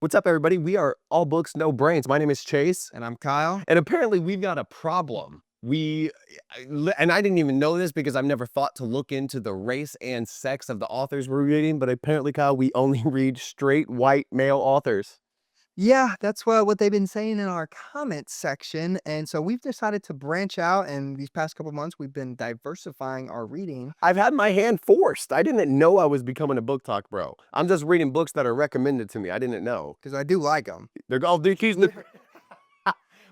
What's up, everybody? We are All Books, No Brains. My name is Chase, And I'm Kyle. and apparently we've got a problem. And I didn't even know this because I've never thought to look into the race and sex of the authors we're reading, but apparently, Kyle, we only read straight white male authors. Yeah, that's what they've been saying in our comments section. And so we've decided to branch out. And these past couple months, we've been diversifying our reading I've had my hand forced. I didn't know I was becoming a book talk bro. I'm just reading books that are recommended to me. I didn't know. because I do like them. They're all the keys.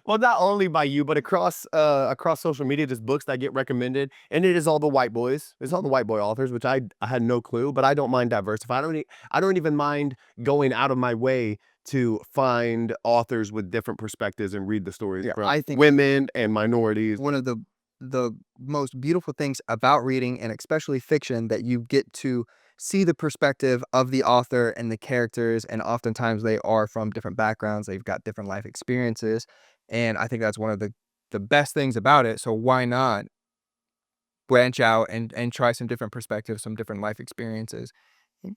Well, not only by you, but across social media, just books that get recommended, and it is all the white boys. It's all the white boy authors, which I had no clue, but I don't mind diversifying. I don't even mind going out of my way to find authors with different perspectives and read the stories Yeah, from I think women and minorities. one of the most beautiful things about reading, and especially fiction, that you get to see the perspective of the author and the characters, and oftentimes they are from different backgrounds. They've got different life experiences, and I think that's one of the best things about it. So why not branch out and try some different perspectives, some different life experiences,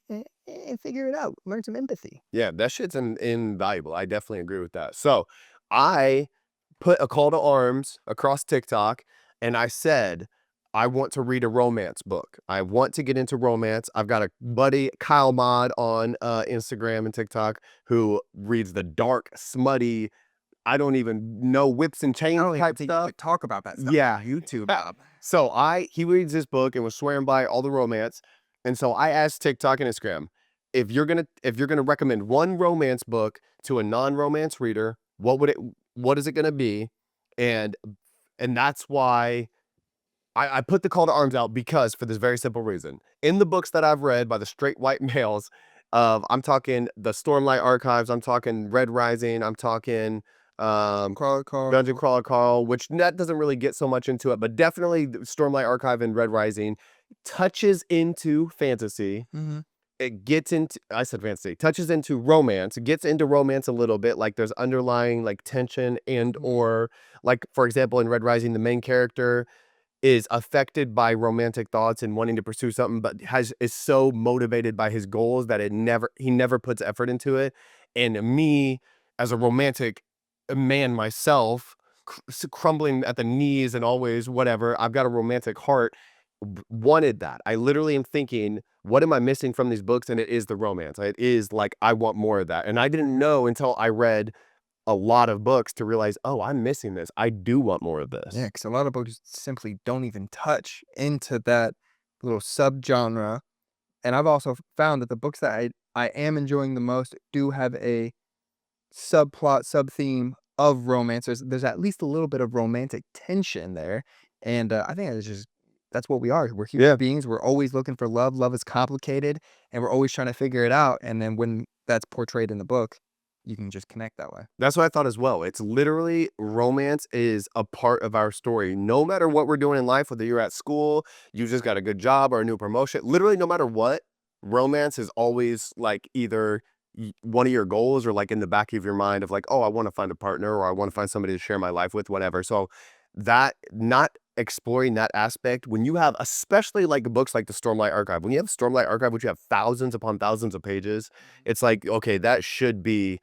and figure it out. Learn some empathy. Yeah, that shit's invaluable. I definitely agree with that. So I put a call to arms across TikTok and I said, I want to read a romance book. I want to get into romance. I've got a buddy, Kyle Mod, on Instagram and TikTok who reads the dark, smutty, I don't even know, whips and I chains don't even type think you stuff. could talk about that stuff Yeah. on YouTube. So he reads this book and was swearing by all the romance. And so I asked TikTok and Instagram, if you're gonna recommend one romance book to a non-romance reader, what is it gonna be? And that's why I put the call to arms out, because for this very simple reason. In the books that I've read by the straight white males, I'm talking the Stormlight Archives, I'm talking Red Rising, I'm talking Crawl, crawl. Dungeon Crawler Carl, which that doesn't really get so much into it, but definitely the Stormlight Archive and Red Rising touches into fantasy. Mm-hmm. It gets into, I said fantasy, touches into romance, gets into romance a little bit, like there's underlying like tension and or like, for example, in Red Rising, the main character is affected by romantic thoughts and wanting to pursue something, but is so motivated by his goals that he never puts effort into it. And me, as a romantic man myself, crumbling at the knees and always whatever, I've got a romantic heart, wanted that. I literally am thinking, what am I missing from these books? And it is the romance. It is like, I want more of that. And I didn't know until I read a lot of books to realize, oh, I'm missing this. I do want more of Yeah, this. because a lot of books simply don't even touch into that little subgenre. And I've also found that the books that I am enjoying the most do have a subplot, sub-theme of romance. There's at least a little bit of romantic tension there, and, I think that's what we are. We're human Yeah. beings. We're always looking for love. Love is complicated, and we're always trying to figure it out, and then when that's portrayed in the book, you can just connect that way. That's what I thought as well. It's literally, romance is a part of our story. No matter what we're doing in life, whether you're at school, you just got a good job or a new promotion, literally no matter what, romance is always like either one of your goals or like in the back of your mind of like, oh, I want to find a partner or I want to find somebody to share my life with, whatever. So that, not exploring that aspect, when you have, especially like books like the Stormlight Archive, when you have Stormlight Archive, which you have thousands upon thousands of pages, it's like, okay, that should be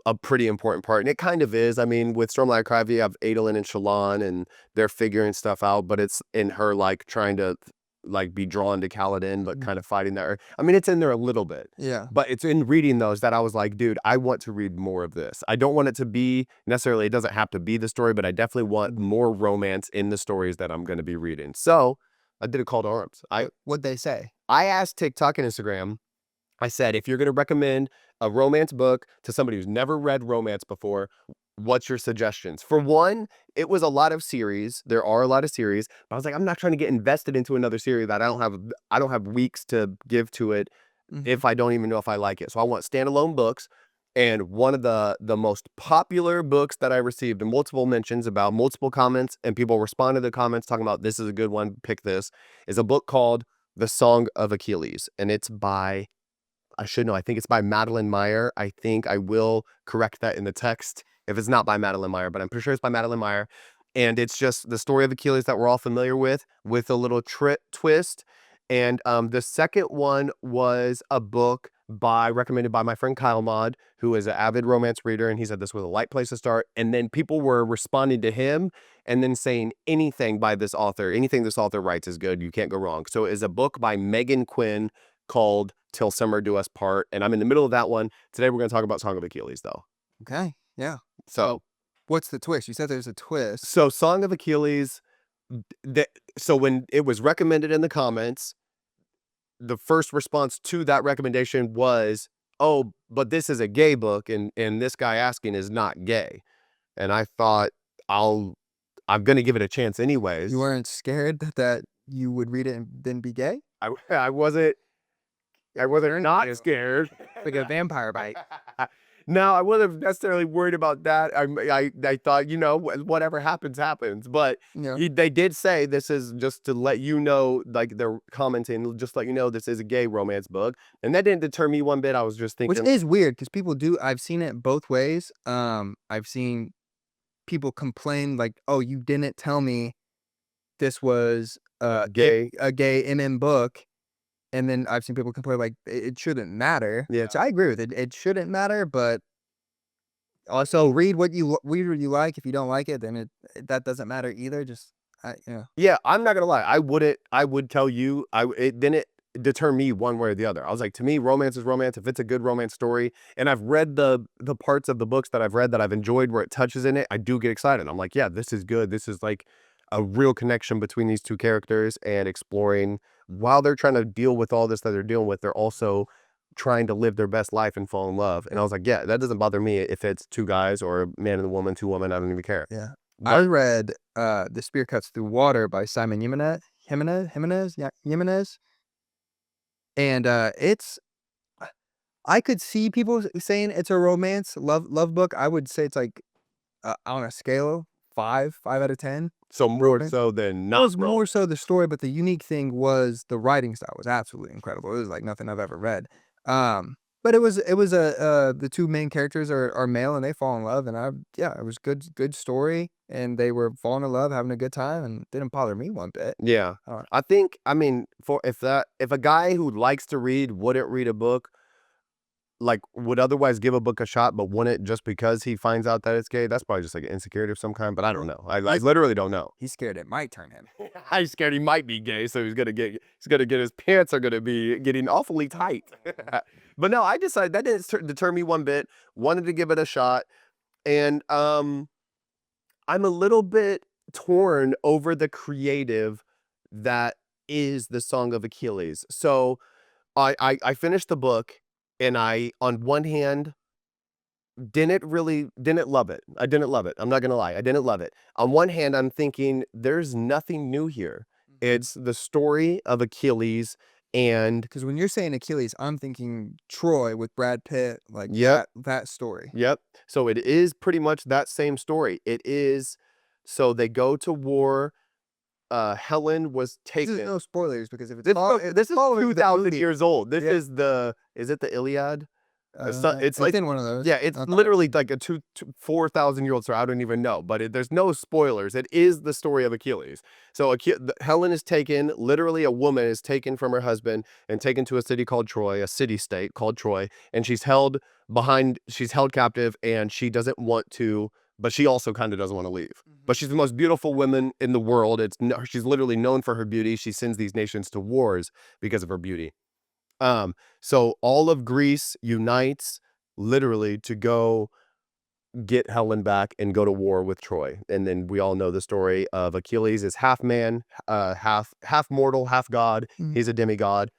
a pretty important part, and it kind of is. I mean, with Stormlight Archive, you have Adolin and Shallan, and they're figuring stuff out, but it's in her, like, trying to, like, be drawn to Kaladin, but Mhm. kind of fighting that. I mean, it's in there a little bit, Yeah. but it's in reading those that I was like, dude, I want to read more of this. I don't want it to be necessarily, it doesn't have to be the story, but I definitely want more romance in the stories that I'm going to be reading. So I did a call to arms. What'd they say? I asked TikTok and Instagram, I said, if you're going to recommend a romance book to somebody who's never read romance before, what's your suggestions? For one, it was a lot of series. There are a lot of series, but I was like, I'm not trying to get invested into another series that I don't have weeks to give to it Mhm. if I don't even know if I like it. So I want standalone books. And one of the most popular books that I received multiple mentions about, multiple comments, and people respond to the comments talking about this is a good one, pick this, is a book called The Song of Achilles. And it's by, I should know. I think it's by Madeline Miller. I think I will correct that in the text if it's not by Madeline Miller, but I'm pretty sure it's by Madeline Miller. And it's just the story of Achilles that we're all familiar with a little twist. And the second one was a book recommended by my friend Kyle Mod, who is an avid romance reader, and he said this was a light place to start. And then people were responding to him and then saying anything by this author, anything this author writes is good. You can't go wrong. So it is a book by Megan Quinn called Till Summer Do Us Part. And I'm in the middle of that one. Today we're going to talk about Song of Achilles, though. Okay. Yeah. So, What's the twist? You said there's a twist. so Song of Achilles, so when it was recommended in the comments, the first response to that recommendation was, "Oh, but this is a gay book, and this guy asking is not gay." And I thought, I'm gonna give it a chance anyways. You weren't scared that you would read it and then be gay? I wasn't not scared. Like a vampire bite. No, I wasn't necessarily worried about that. I thought, whatever happens, happens. But Yeah. they did say this is just to let you know, like they're commenting, just let you know this is a gay romance book. And that didn't deter me one bit. I was just Which thinking, is weird because people do. I've seen it both ways. I've seen people complain like, "Oh, you didn't tell me this was gay. a gay MM book," and then I've seen people complain like it shouldn't matter. Yeah. Which I agree with. It shouldn't matter, but also read what you like. If you don't like it, then that doesn't matter either. Just Yeah, I'm not gonna lie. I would tell you. It didn't deter me one way or the other. I was like, to me, romance is romance. If it's a good romance story, and I've read the parts of the books that I've read that I've enjoyed where it touches in it, I do get excited. I'm like, yeah, this is good. This is like a real connection between these two characters and exploring while they're trying to deal with all this that they're dealing with. They're also trying to live their best life and fall in love. And I was like, yeah, that doesn't bother me if it's two guys or a man and a woman, two women. I don't even care. yeah. I read The Spear Cuts Through Water by Simon Jimenez. And it's I could see people saying it's a romance love book. I would say it's like on a scale of 5 out of 10. So more so than It not. was more so the story, but the unique thing was the writing style was absolutely incredible. It was like nothing I've ever read. But it was the two main characters are male and they fall in love, and it was good story, and they were falling in love, having a good time, and it didn't bother me one bit. Yeah. Uh, I think, I mean, if a guy who likes to read wouldn't read a book, like would otherwise give a book a shot, but wouldn't just because he finds out that it's gay, that's probably just like an insecurity of some kind, but I don't know. I literally don't know. He's scared it might turn him. I'm scared he might be gay, so he's gonna get his pants are gonna be getting awfully tight. But no, I decided that didn't deter me one bit. Wanted to give it a shot, and I'm a little bit torn over the creative that is the Song of Achilles. So I finished the book, and I, on one hand, didn't love it. I didn't love it. I'm not gonna lie. I didn't love it. On one hand, I'm thinking there's nothing new here. It's the story of Achilles, and Because when you're saying Achilles, I'm thinking Troy with Brad Pitt, like yep, that story. yep. So it is pretty much that same story. It is. So they go to war. Helen was This is taken. no spoilers because if it's This is following the 2,000 movie, years old. This yeah. is it the Iliad? It's it's like, in one of those. yeah, it's Okay. literally like a 4,000-year-old story. I don't even know, but there's no spoilers. It is the story of Achilles. So Helen is taken, literally a woman is taken from her husband and taken to a city called Troy, a city-state called Troy, and she's held captive, and she doesn't want to, but she also kind of doesn't want to leave. But she's the most beautiful woman in the world. She's literally known for her beauty. She sends these nations to wars because of her beauty. So all of Greece unites literally to go get Helen back and go to war with Troy. And then we all know the story of Achilles is half man, half mortal, half god. Mhm. He's a demigod.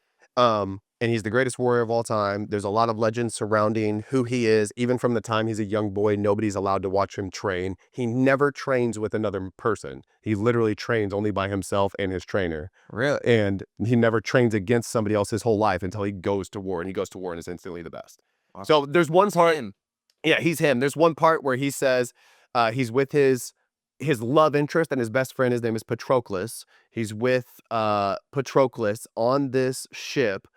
And he's the greatest warrior of all time. There's a lot of legends surrounding who he is. Even from the time he's a young boy, nobody's allowed to watch him train. He never trains with another person. He literally trains only by himself and his trainer. Really? And he never trains against somebody else his whole life until he goes to war, and he goes to war and is instantly the best. Wow. So there's one part. Him. Yeah, he's him. There's one part where he says he's with his love interest and his best friend. His name is Patroclus. He's with Patroclus on this ship,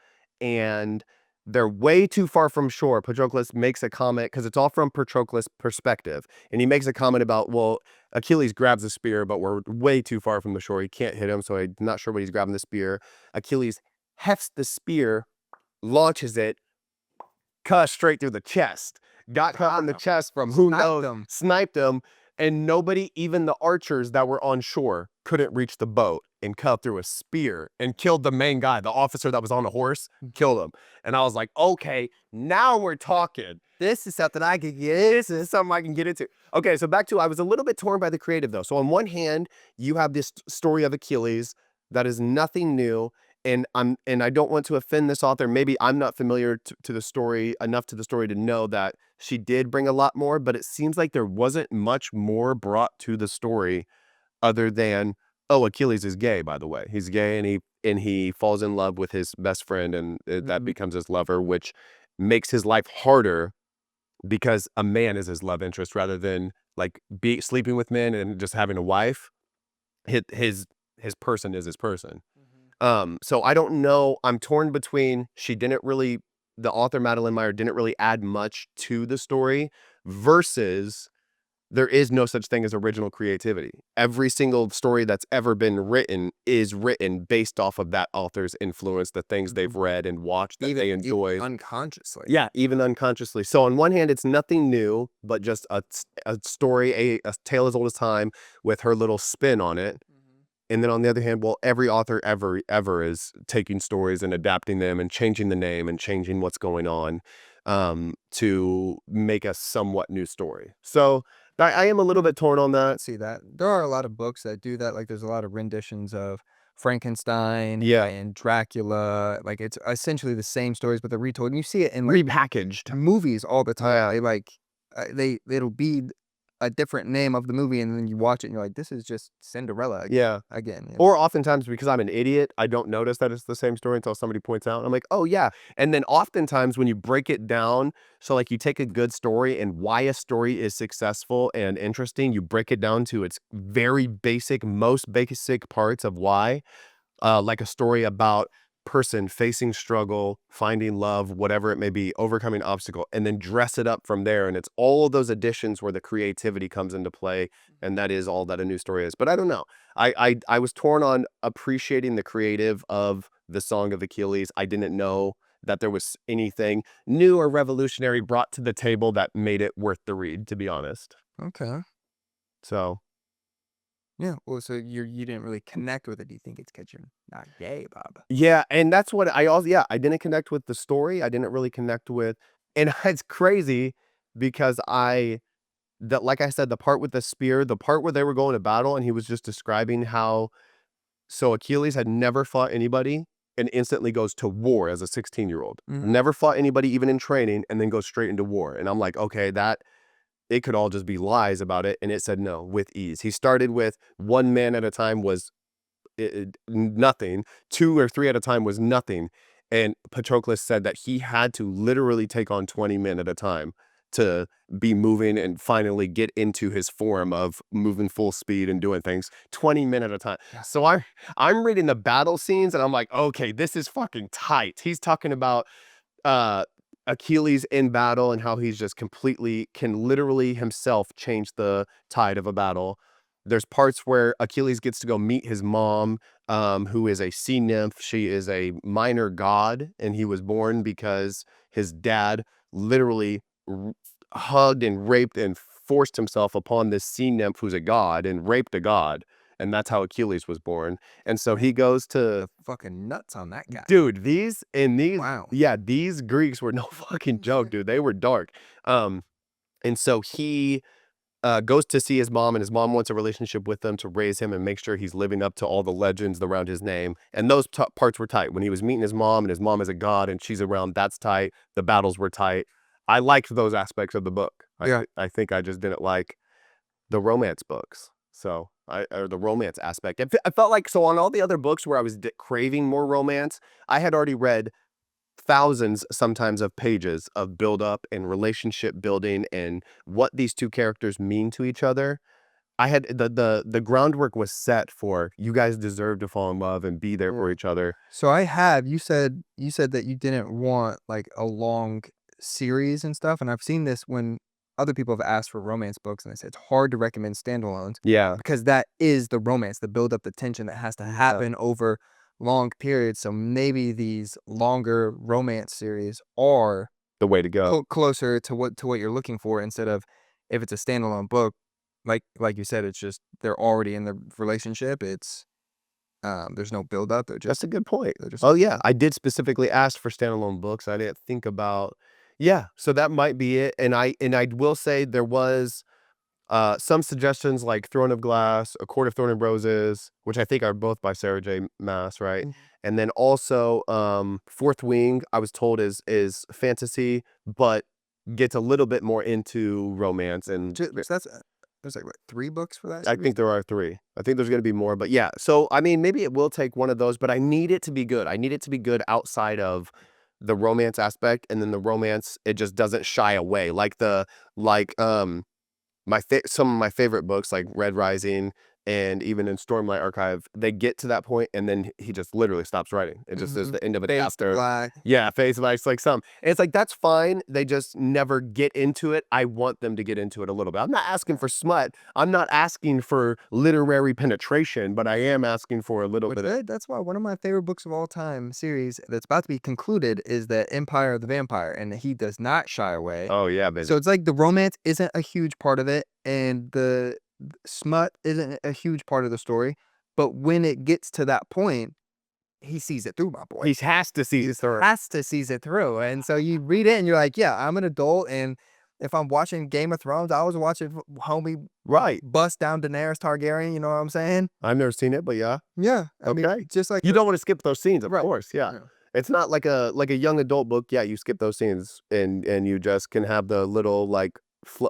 and they're way too far from shore. Patroclus makes a comment because it's all from Patroclus' perspective, and he makes a comment about, well, Achilles grabs a spear, but we're way too far from the shore. He can't hit him, so I'm not sure what he's grabbing the spear. Achilles hefts the spear, launches it, cut straight through the chest. Got cut in the chest from who knows, sniped him, and nobody, even the archers that were on shore, couldn't reach the boat and cut through a spear and killed the main guy, the officer that was on the horse, killed him. And I was like, okay, now we're talking. This is something I can get. This is something I can get into. Okay, so back to, I was a little bit torn by the creative though. So on one hand, you have this story of Achilles that is nothing new. And I don't want to offend this author. Maybe I'm not familiar to the story enough to the story to know that she did bring a lot more, but it seems like there wasn't much more brought to the story other than, oh, Achilles is gay, by the way. He's gay and he falls in love with his best friend, and that becomes his lover, which makes his life harder because a man is his love interest rather than like sleeping with men and just having a wife. His person is his person. So I don't know. I'm torn between the author Madeline Miller didn't really add much to the story versus there is no such thing as original creativity. Every single story that's ever been written is written based off of that author's influence, the things they've read and watched that they enjoy. Even unconsciously. Yeah, even unconsciously. So on one hand, it's nothing new, but just a story, a tale as old as time with her little spin on it. And then on the other hand, well, every author ever is taking stories and adapting them and changing the name and changing what's going on to make a somewhat new story. So I am a little bit torn on that. See that. There are a lot of books that do that. Like there's a lot of renditions of Frankenstein Yeah. and Dracula. Like it's essentially the same stories, but they're retold. And you see it in like Repackaged. movies all the time. Yeah. They like it'll be a different name of the movie, and then you watch it and you're like, this is just Cinderella Yeah. again. Yeah. Or oftentimes, because I'm an idiot, I don't notice that it's the same story until somebody points out. And I'm like, oh, yeah. And then oftentimes when you break it down, so like you take a good story and why a story is successful and interesting, you break it down to its very basic, most basic parts of why. Like a story about person facing struggle, finding love, whatever it may be, overcoming obstacle, and then dress it up from there. And it's all of those additions where the creativity comes into play, and that is all that a new story is. But I don't know. I was torn on appreciating the creative of the Song of Achilles. I didn't know that there was anything new or revolutionary brought to the table that made it worth the read, to be honest. Okay. So Yeah. Well, so you didn't really connect with it. Do you think it's because you're not gay, Bob? yeah, and that's what I also, yeah, I didn't connect with the story. I didn't really connect with, and it's crazy because like I said, the part with the spear, the part where they were going to battle, and he was just describing how, so Achilles had never fought anybody and instantly goes to war as a 16-year-old. Never fought anybody even in training, and then goes straight into war. And I'm like, okay, that it could all just be lies about it. And it said no, with ease. He started with one man at a time was nothing. 2 or 3 at a time was nothing. And Patroclus said that he had to literally take on 20 men at a time to be moving and finally get into his form of moving full speed and doing things 20 men at a time. Yeah. So I'm reading the battle scenes and I'm like, okay, this is fucking tight. He's talking about uh Achilles in battle and how he's just completely can literally himself change the tide of a battle. There's parts where Achilles gets to go meet his mom, who is a sea nymph. She is a minor god, and he was born because his dad literally hugged and raped and forced himself upon this sea nymph who's a god and raped a god. And that's how Achilles was born. And so he goes to Fucking nuts on that guy. dude, Wow. yeah, these Greeks were no fucking joke, dude. They were dark. And so he goes to see his mom, and his mom wants a relationship with him to raise him and make sure he's living up to all the legends around his name. And those parts were tight. When he was meeting his mom, and his mom is a god, and she's around, that's tight. The battles were tight. I liked those aspects of the book. Yeah. I think I just didn't like the romance books. So or the romance aspect. I felt like, so on all the other books where I was craving more romance, I had already read thousands sometimes of pages of build up and relationship building and what these two characters mean to each other. I had the groundwork was set for you guys deserve to fall in love and be there for each other. So you said that you didn't want like a long series and stuff, and I've seen this when other people have asked for romance books, and they say it's hard to recommend standalones Yeah. because that is the romance, the build up, the tension that has to happen over long periods. So maybe these longer romance series are the way to go. Closer to what you're looking for instead of if it's a standalone book, like you said, it's just they're already in the relationship. It's there's no build up. That's a good point. They're just Oh, yeah, I did specifically ask for standalone books. I didn't think about, yeah, so that might be it, and I will say there was, some suggestions like Throne of Glass, A Court of Thorn and Roses, which I think are both by Sarah J. Maas, right? Mhm. And then also, Fourth Wing, I was told is fantasy, but gets a little bit more into romance and So that's there's like what, 3 books for that I series? think there are 3. I think there's gonna be more, but yeah. So, I mean, maybe it will take one of those, but I need it to be good. I need it to be good outside of the romance aspect, and then the romance, it just doesn't shy away. Like, some of my favorite books, like Red Rising and even in Stormlight Archive, they get to that point, and then he just literally stops writing. It just is Mhm. the end of a Fades to chapter. black. Yeah, phase life, like some. And it's like, that's fine. They just never get into it. I want them to get into it a little bit. I'm not asking for smut. I'm not asking for literary penetration, but I am asking for a little Which bit of, that's why one of my favorite books of all time series that's about to be concluded is the Empire of the Vampire, and he does not shy away. oh yeah, baby. So it's like the romance isn't a huge part of it, and the smut isn't a huge part of the story. But when it gets to that point, he sees it through, my boy. He has to see He this through. has to sees it through. And so you read it and you're like, yeah, I'm an adult. And if I'm watching Game of Thrones, I was watching homie Right. bust down Daenerys Targaryen. You know what I'm saying? I've never seen it, but yeah. Yeah. I mean, Okay. just like You don't wanna skip those scenes, of right. course, yeah. Yeah. It's not like a young adult book, yeah, you skip those scenes and you just can have the little, like,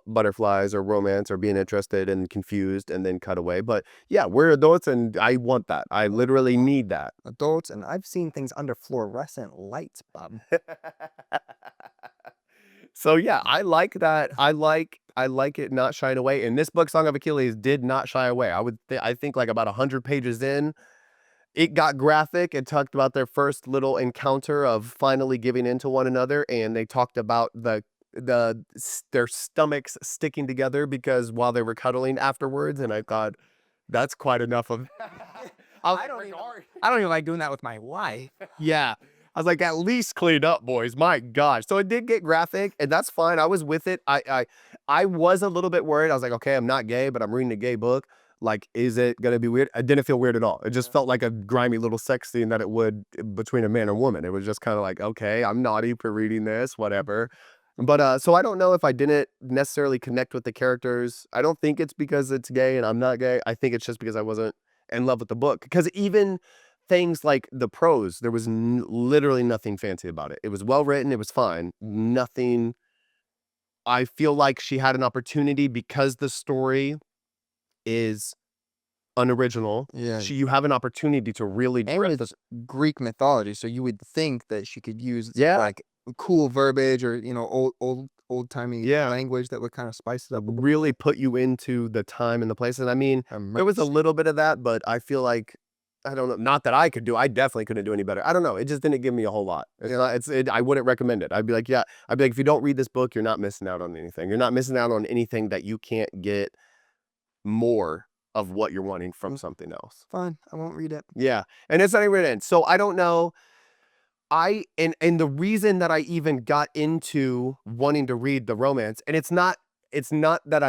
butterflies or romance or being interested and confused and then cut away, but, yeah, we're adults and I want that. I literally need that. Adults, and I've seen things under fluorescent lights, Bob. So, yeah, I like that. I like it not shying away, and this book, Song of Achilles, did not shy away. I think, like, about 100 pages in, it got graphic. It talked about their first little encounter of finally giving in to one another, and they talked about their stomachs sticking together because while they were cuddling afterwards, and I thought, "That's quite enough of I was I like, don't even "Regard." I don't even like doing that with my wife. Yeah. I was like, "At least clean up, boys, my gosh." So it did get graphic, and that's fine, I was with it. I was a little bit worried. I was like, "Okay, I'm not gay, but I'm reading a gay book. Like, is it gonna be weird?" It didn't feel weird at all. It just felt like a grimy little sex scene that it would between a man and woman. It was just kinda like, "Okay, I'm naughty for reading this, whatever." But, so I don't know if I didn't necessarily connect with the characters. I don't think it's because it's gay and I'm not gay. I think it's just because I wasn't in love with the book. Because even things like the prose, there was literally nothing fancy about it. It was well written, it was fine. Nothing. I feel like she had an opportunity because the story is unoriginal. Yeah. You have an opportunity to really And drift it's Greek mythology, so you would think that she could use yeah, like cool verbiage or old-timey yeah. language that would kind of spice it up a bit. Really put you into the time and the place. And I mean, there was a Immerse you. little bit of that, but I feel like I don't know. Not that I could do. I definitely couldn't do any better. I don't know. It just didn't give me a whole lot. It's Yeah. not. I wouldn't recommend it. I'd be like, yeah. I'd be like, if you don't read this book, you're not missing out on anything. You're not missing out on anything that you can't get more of what you're wanting from Mm, something else. fine, I won't read it. Yeah, and it's not even written. So I don't know. And the reason that I even got into wanting to read the romance, and it's not that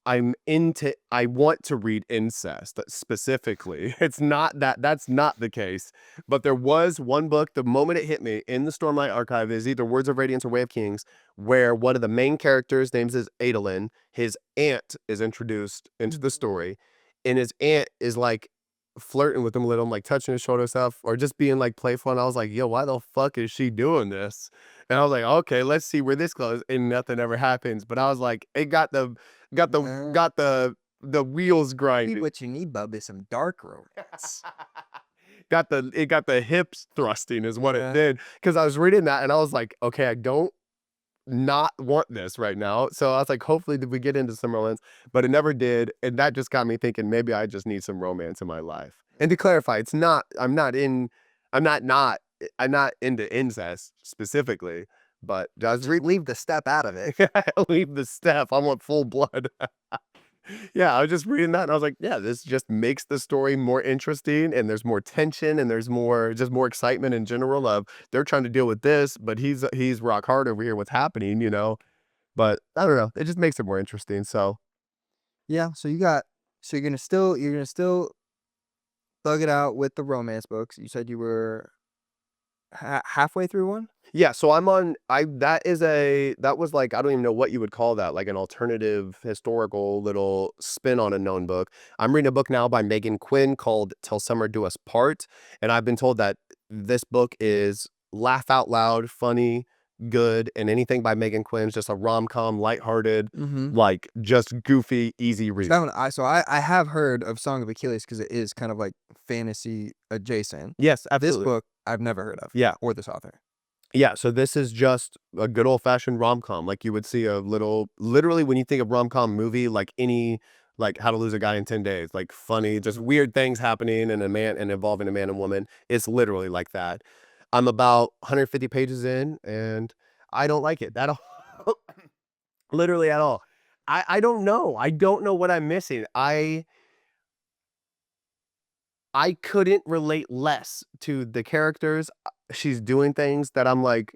I'm into I want to read incest specifically. It's not that that's not the case. But there was one book, the moment it hit me in the Stormlight Archive is either Words of Radiance or Way of Kings, where one of the main characters' names is Adolin. His aunt is introduced into the story, and his aunt is like flirting with him a little, like touching his shoulder stuff, or just being like playful. And I was like, yo, why the fuck is she doing this? And I was like, okay, let's see where this goes. And nothing ever happens. But I was like, it Uh, got the wheels Maybe grinding. what you need, bub, is some dark romance. It got the hips thrusting is what it Yeah. did. Cause I was reading that and I was like, okay, I don't not want this right now. So I was like, hopefully did we get into some romance, but it never did. And that just got me thinking maybe I just need some romance in my life. And to clarify, it's not, I'm I'm not into incest specifically, but just Just leave the step out of it. leave the step. I want full blood. Yeah, I was just reading that and I was like, yeah, this just makes the story more interesting and there's more tension and there's more just more excitement in general of they're trying to deal with this, but he's rock hard over here what's happening, you know? But I don't know, it just makes it more interesting. So Yeah, so you're gonna still thug it out with the romance books. You said you were halfway through one? yeah, so I'm on I that was like I don't even know what you would call that, like an alternative historical little spin on a known book. I'm reading a book now by Megan Quinn called Till Summer Do Us Part, and I've been told that this book is laugh out loud, funny, good, and anything by Megan Quinn is just a rom-com, lighthearted, Mhm. like just goofy, easy So read. that one I have heard of Song of Achilles because it is kind of like fantasy adjacent. Yes, This absolutely. book I've never heard of, Yeah. or this author. Yeah, so this is just a good old-fashioned rom-com, like you would see a little literally, when you think of rom-com movie, like any like How to Lose a Guy in 10 Days, like funny, just weird things happening and a man and involving a man and woman. It's literally like that. I'm about 150 pages in, and I don't like it at all. Literally at all. I don't know. I don't know what I'm missing. I couldn't relate less to the characters. She's doing things that I'm like,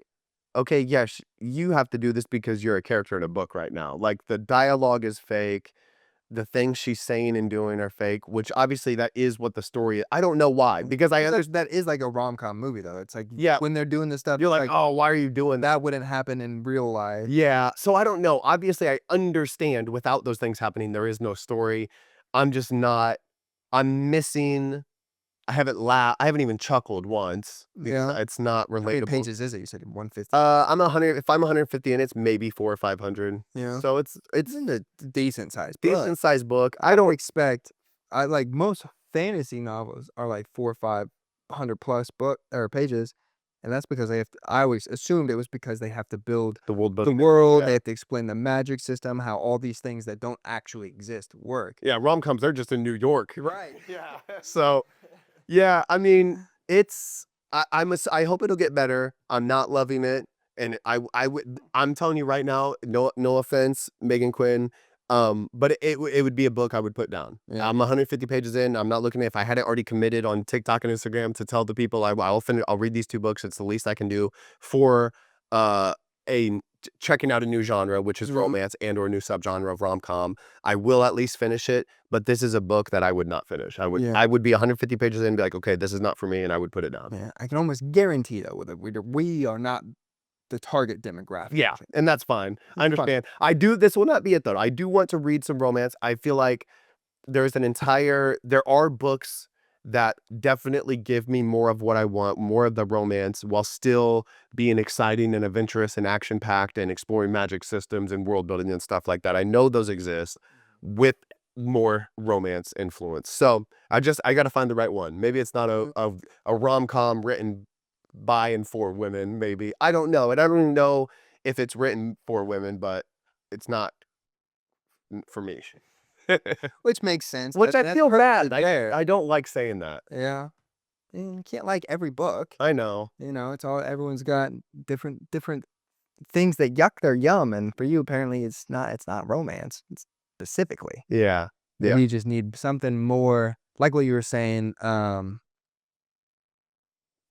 okay, yes, you have to do this because you're a character in a book right now. Like the dialogue is fake. The things she's saying and doing are fake, which obviously that is what the story is. I don't know why, because I understand. That is like a rom-com movie, though. It's like Yeah, when they're doing this stuff, you're like, like, oh, why are you doing that? that wouldn't happen in real life. Yeah. So I don't know. Obviously, I understand without those things happening, there is no story. I'm just not, I'm missing I haven't even chuckled once because Yeah. it's not How many relatable. pages is it? You said 150. I'm 100 if I'm 150 in, it's maybe 4 or 500. Yeah. So It's it's in a decent sized book. decent sized book. I don't expect I like most fantasy novels are like 4 or 500 plus book or pages, and that's because they have to, I always assumed it was because they have to build The world the building. world, Yeah. they have to explain the magic system, how all these things that don't actually exist work. Yeah, rom-coms, they're just in New York. Right. Yeah. So, yeah, I mean, it's I hope it'll get better. I'm not loving it, and I'm telling you right now, no offense, Megan Quinn, but it would be a book I would put down. Yeah. I'm 150 pages in. I'm not looking at if I hadn't already committed on TikTok and Instagram to tell the people I'll read these 2 books. It's the least I can do for a checking out a new genre, which is Mhm. romance and or a new subgenre of rom-com. I will at least finish it, but this is a book that I would not finish. Yeah. I would be 150 pages in and be like, "Okay, this is not for me," and I would put it down. Yeah. I can almost guarantee though with a reader, we are not the target demographic. Yeah, and that's fine. I It's fun. understand. This will not be it though. I do want to read some romance. I feel like there are books that definitely give me more of what I want, more of the romance, while still being exciting and adventurous and action-packed and exploring magic systems and world building and stuff like that. I know those exist with more romance influence. So, I gotta find the right one. Maybe it's not a rom-com written by and for women, maybe. I don't know, and I don't even know if it's written for women, but it's not for me. Which makes sense. Which I That's feel perfectly bad. fair. I don't like saying that. Yeah. And you can't like every book. I know. You know, it's all everyone's got different things that yuck their yum, and for you apparently it's not romance. It's specifically. Yeah. Yeah. Maybe you just need something more like what you were saying,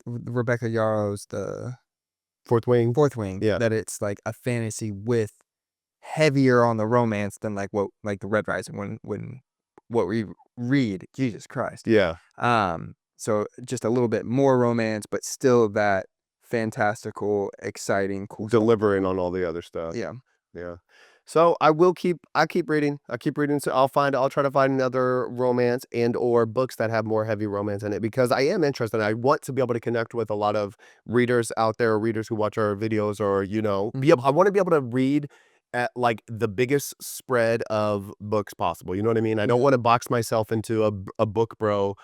Rebecca Yarrow's The Fourth Wing. Fourth Wing, Yeah. that it's like a fantasy with heavier on the romance than like what like the Red Rising when what we read. Jesus Christ. Yeah. So just a little bit more romance, but still that fantastical, exciting, cool stuff. Delivering on all the other stuff. Yeah. Yeah. So I keep reading. I keep reading. So I'll try to find another romance and or books that have more heavy romance in it because I am interested. I want to be able to connect with a lot of readers out there, readers who watch our videos or, I want to be able to read at like the biggest spread of books possible. You know what I mean? I don't Yeah. want to box myself into a book bro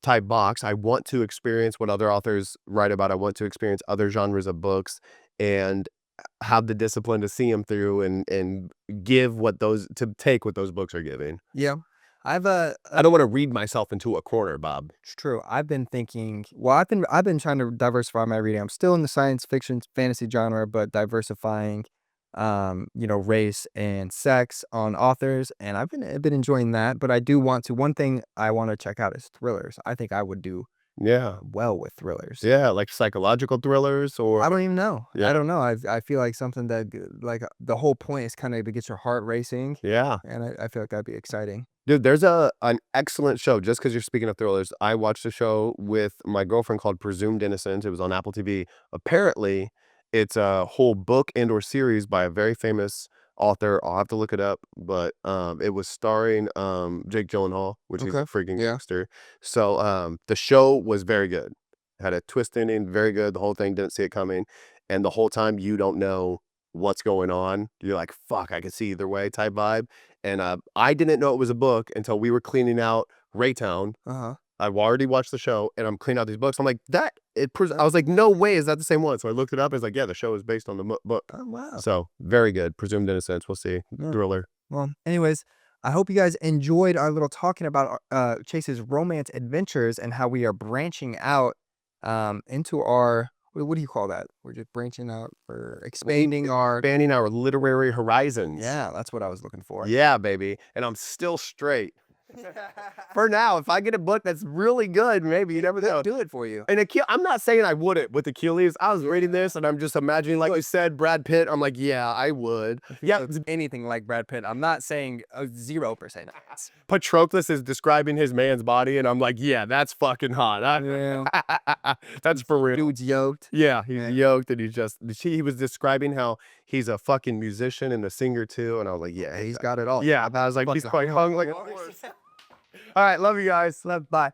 type box. I want to experience what other authors write about. I want to experience other genres of books and have the discipline to see them through and give what those to take what those books are giving. Yeah. I don't want to read myself into a corner, Bob. It's true. I've been thinking, well, I've been trying to diversify my reading. I'm still in the science fiction fantasy genre, but diversifying race and sex on authors, and I've been enjoying that. But I do want to. One thing I want to check out is thrillers. I think I would do Yeah. well with thrillers. Yeah, like psychological thrillers or I don't even know. yeah. I don't know. I feel like something that the whole point is kind of to get your heart racing, Yeah. and I feel like that'd be exciting. Dude, there's an excellent show, just because 'cause you're speaking of thrillers, I watched a show with my girlfriend called Presumed Innocent, it was on Apple TV. Apparently, it's a whole book and or series by a very famous author, I'll have to look it up, but, it was starring, Jake Gyllenhaal, which he's a Okay. freaking Yeah. gangster. So, the show was very good. Had a twist ending, very good, the whole thing, didn't see it coming, and the whole time you don't know what's going on. You're like, "Fuck, I could see either way," type vibe. And, I didn't know it was a book until we were cleaning out Raytown. Uh-huh. I've already watched the show, and I'm cleaning out these books. I'm like, I was like, "No way, is that the same one?" So I looked it up, it's like, "Yeah, the show is based on the book." Oh, wow. So, very good. Presumed Innocence, we'll see. Yeah. Thriller. Well, anyways, I hope you guys enjoyed our little talking about Chase's romance adventures and how we are branching out into our what do you call that? We're just branching out. We're expanding our. Expanding our literary horizons. Yeah, that's what I was looking for. Yeah, baby, and I'm still straight. For now, if I get a book that's really good, maybe, you never know. Do it for you. And I'm not saying I wouldn't with Achilles. I was reading this and I'm just imagining, like you said, Brad Pitt. I'm like, yeah, I would. Yeah, It's anything like Brad Pitt. I'm not saying 0%. Patroclus is describing his man's body, and I'm like, yeah, that's fucking hot. Yeah. That's for real. Dude's yoked. Yeah, he's yoked, and he was describing how he's a fucking musician and a singer too, and I was like, yeah, He's got it all. yeah. I was like, he's quite hung like a horse. All right, love you guys. Bye.